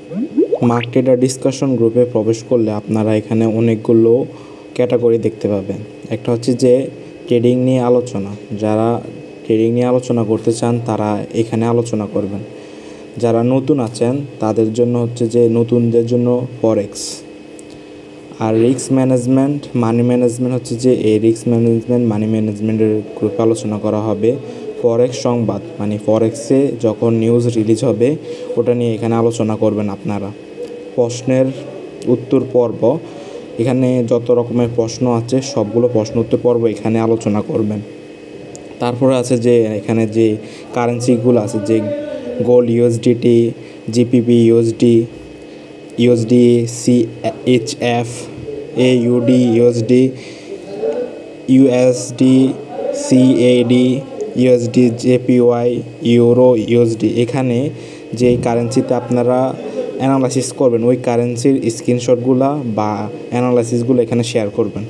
Market tedder discussion গ্রুপে প্রবেশ করলে আপনারা এখানে অনেকগুলো ক্যাটাগরি দেখতে পাবেন। একটা হচ্ছে যে ট্রেডিং নিয়ে আলোচনা, যারা ট্রেডিং নিয়ে আলোচনা করতে চান তারা এখানে আলোচনা করবেন। যারা নতুন আছেন তাদের জন্য হচ্ছে যে নতুনদের জন্য ফরেক্স। আর রিস্ক ম্যানেজমেন্ট, মানি ম্যানেজমেন্ট হচ্ছে যে এই রিস্ক ম্যানেজমেন্ট মানি ম্যানেজমেন্টের গ্রুপে আলোচনা করা হবে। ফরেক্স সংবাদ মানে ফরেক্সে যখন নিউজ রিলিজ হবে ওটা নিয়ে এখানে আলোচনা করবেন আপনারা। প্রশ্নের উত্তর পর্ব, এখানে যত রকমের প্রশ্ন আছে সবগুলো প্রশ্ন উত্তর পর্ব এখানে আলোচনা করবেন। তারপরে আছে যে এখানে যে কারেন্সিগুলো আছে যে gold USDT, GBP USD, USD CHF, AUD USD, USD CAD, USD JPY, euro USD, এখানে যে কারেন্সিতে আপনারা অ্যানালাইসিস করবেন ওই কারেন্সির স্ক্রিনশটগুলো বা অ্যানালাইসিসগুলো এখানে শেয়ার করবেন।